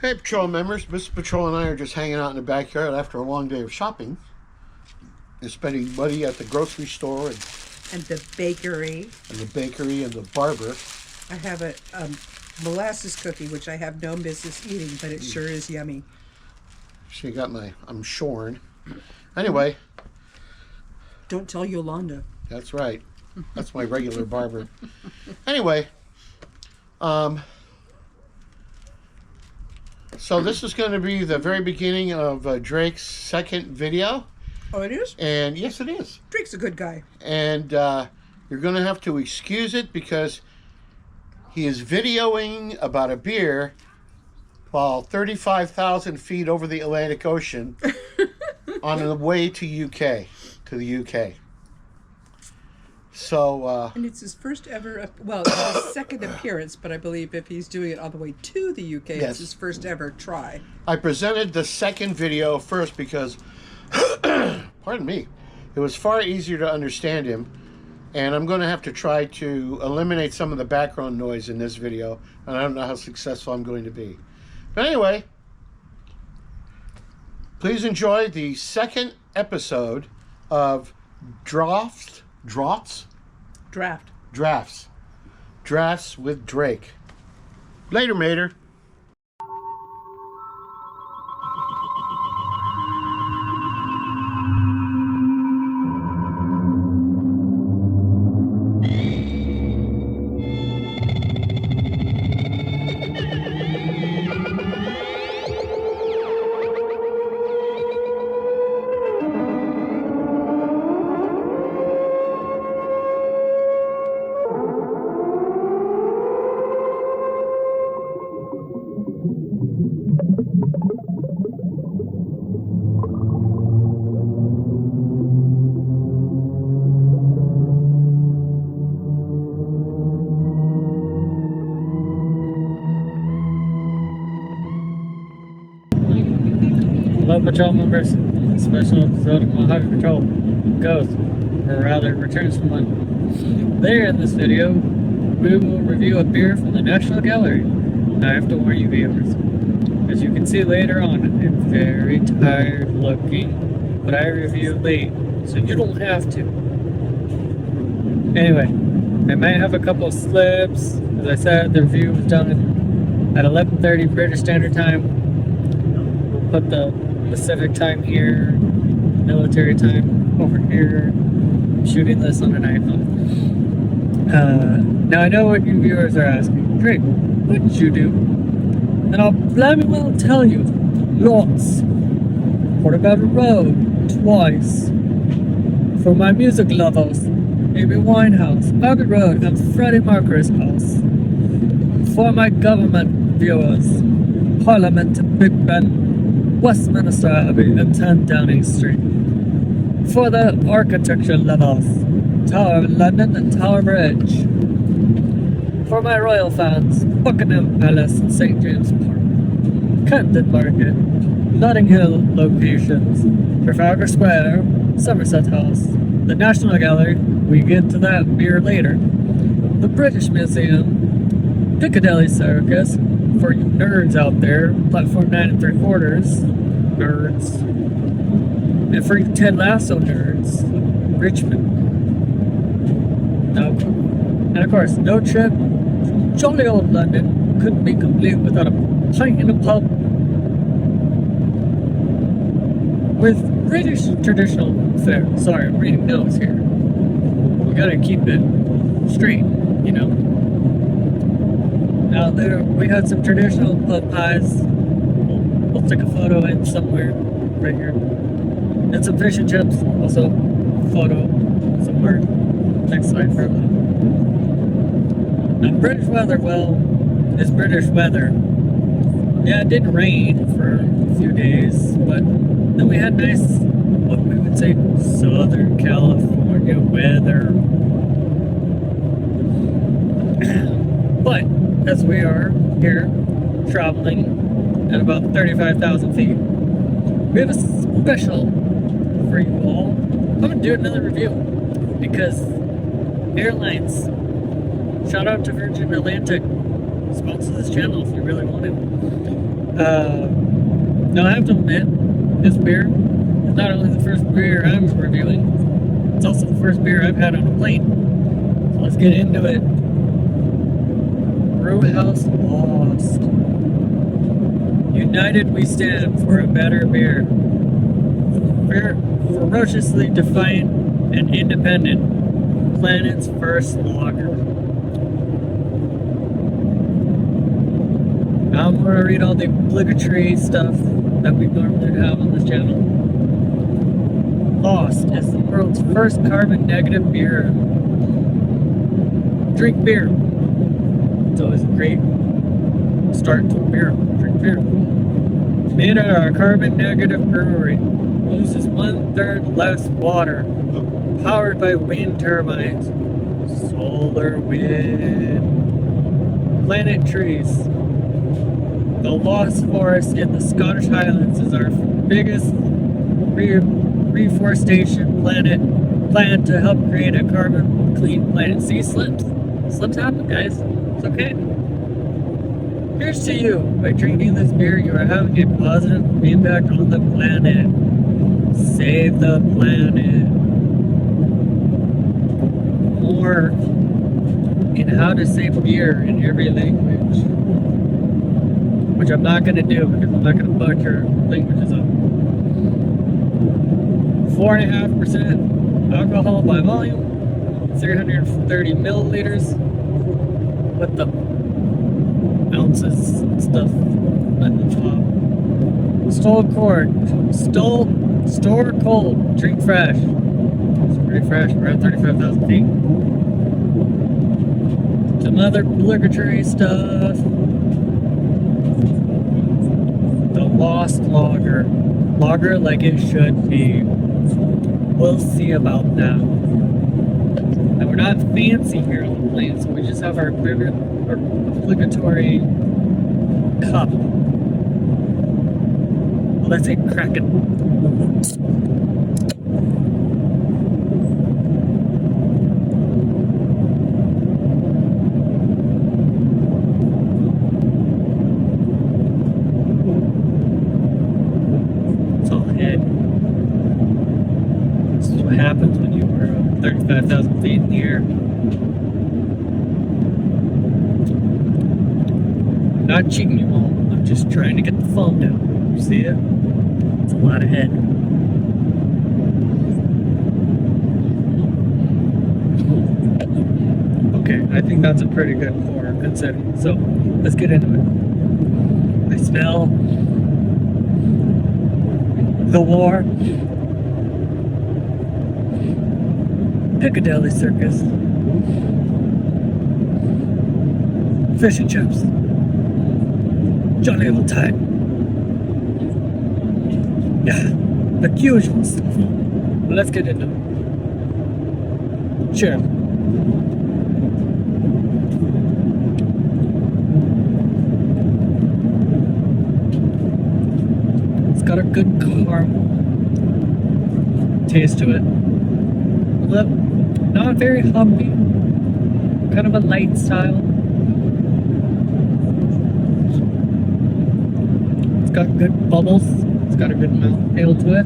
Hey, Patrol members. Mr. Patrol and I are just hanging out in the backyard after a long day of shopping and spending money at the grocery store And the bakery. and the bakery and the barber. I have a molasses cookie, which I have no business eating, but it sure is yummy. She got I'm shorn. Anyway, Don't tell Yolanda. that's right. That's my regular barber. Anyway, so this is going to be the very beginning of Drake's second video. Oh, it is? And yes, it is. Drake's a good guy. And you're going to have to excuse it because he is videoing about a beer while 35,000 feet over the Atlantic Ocean on the way to the UK. So, And it's his first ever, well, it's his second appearance, but I believe if he's doing it all the way to the UK, Yes. it's his first ever try. I presented the second video first because, pardon me, it was far easier to understand him. And I'm going to have to try to eliminate some of the background noise in this video. And I don't know how successful I'm going to be. But anyway, please enjoy the second episode of Draughts with Drake. Later, Mater. Hello, Patrol members. A special episode of Mojave Patrol goes, or rather, returns from one. Later in this video, we will review a beer from the National Gallery. I have to warn you, viewers. As you can see later on, it's very tired looking, but I review late, so you don't have to. Anyway, I might have a couple of slips. As I said, the review was done at 11:30 British Standard Time. We'll put the Pacific time here, military time over here. I'm shooting this on an iPhone. Now I know what you viewers are asking. Drake, what did you do? And I'll blimey well tell you. Lots. Portobello Road, twice. For my music lovers, Amy Winehouse, Abbey Road, and Freddie Mercury's house. For my government viewers, Parliament, Big Ben, Westminster Abbey, and 10 Downing Street. For the architecture lovers, Tower of London and Tower Bridge. For my royal fans, Buckingham Palace and St. James Park. Camden Market, Notting Hill locations, Trafalgar Square, Somerset House, the National Gallery, we get to that beer later, the British Museum, Piccadilly Circus, for you nerds out there, platform 9 3/4, nerds. And for you Ted Lasso nerds, Richmond. And of course, no trip to jolly old London couldn't be complete without a pint in a pub with British traditional fare. Sorry, I'm reading notes here. We gotta keep it straight, you know. Now there, we had some traditional pub pies. We'll stick a photo in somewhere, right here. And some fish and chips, also photo somewhere. Next slide, probably. Now British weather, well, it's British weather. Yeah, it did rain for a few days, but then we had nice, what we would say, Southern California weather. But as we are here traveling at about 35,000 feet, we have a special for you all. I'm gonna do another review because airlines, shout out to Virgin Atlantic, sponsor this channel if you really want it. Now I have to admit, this beer is not only the first beer I'm reviewing, it's also the first beer I've had on a plane. So let's get into it. Brew House Lost. United we stand for a better beer. Ferociously defiant and independent. Planet's first lager. Now I'm going to read all the obligatory stuff that we normally have on this channel. Lost is the world's first carbon negative beer. Drink beer. It's always a great start to a beer. Drink beer. Made at our carbon negative brewery. Uses 1/3 less water. Powered by wind turbines. Solar wind. Planet trees. The Lost Forest in the Scottish Highlands is our biggest reforestation plan to help create a carbon clean planet. See, slips happen, guys. It's okay. Here's to you. By drinking this beer, you are having a positive impact on the planet. Save the planet. More in how to say beer in every language. Which I'm not going to do because I'm not going to butcher languages up. 4.5% alcohol by volume, 330 milliliters, with the ounces and stuff at the top. Store cold, drink fresh. It's pretty fresh, we're at 35,000 feet. Some other obligatory stuff. The Lost Lager. Lager like it should be. We'll see about that. And we're not fancy here on the plane, so we just have our obligatory cup. Let's say Kraken. Happens when you were 35,000 feet in the air. I'm not cheating you all. I'm just trying to get the foam down. You see it? It's a lot of head. Okay, I think that's a pretty good pour considering. So let's get into it. I smell the war. Piccadilly Circus. Fish and chips. Jolly old time. Yeah, the usual stuff. Let's get into it. Cheers. It's got a good caramel taste to it. Not very hoppy, kind of a light style. It's got good bubbles. It's got a good mouthfeel to it.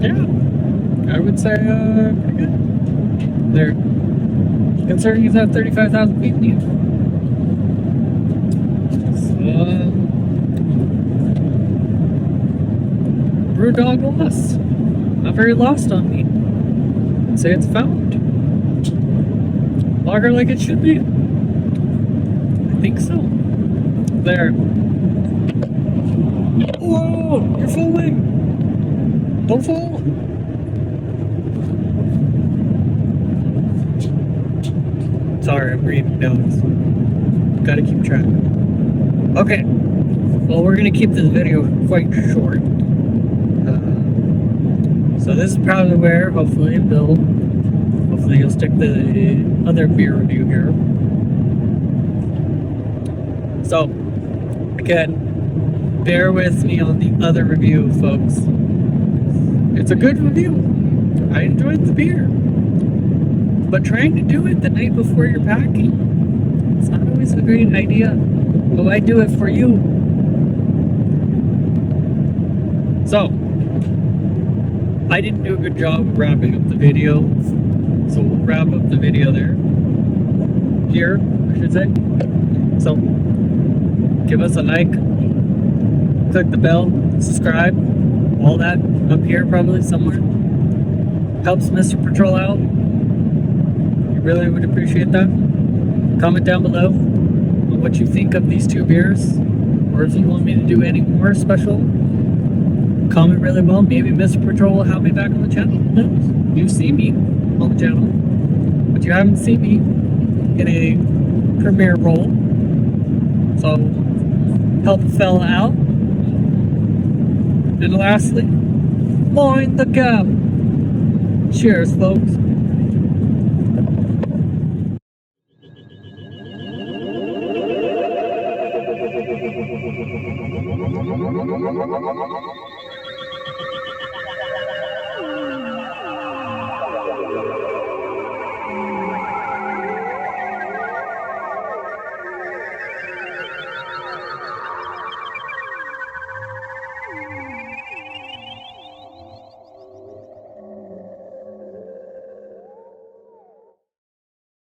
Yeah, I would say pretty good. There, considering it's at 35,000 feet in the air. Brewdog Lost. Not very lost on me. I'd say it's found. Lager like it should be. I think so. There. Whoa! You're falling! Don't fall! Sorry, I'm reading notes. Gotta keep track. Okay. Well, we're gonna keep this video quite short. So this is probably where, hopefully you'll stick the other beer review here. So, again, bear with me on the other review, folks. It's a good review. I enjoyed the beer. But trying to do it the night before you're packing, It's not always a great idea, but I do it for you. So, I didn't do a good job of wrapping up the video, so we'll wrap up the video there. Here, I should say. So, give us a like, click the bell, subscribe, all that up here probably somewhere. Helps Mr. Patrol out. We really would appreciate that. Comment down below on what you think of these two beers, or if you want me to do any more special. Comment really well. Maybe Mr. Patrol will have me back on the channel. Who knows? You've seen me on the channel, but you haven't seen me in a premiere role. So help a fella out. And lastly, mind the gap. Cheers, folks.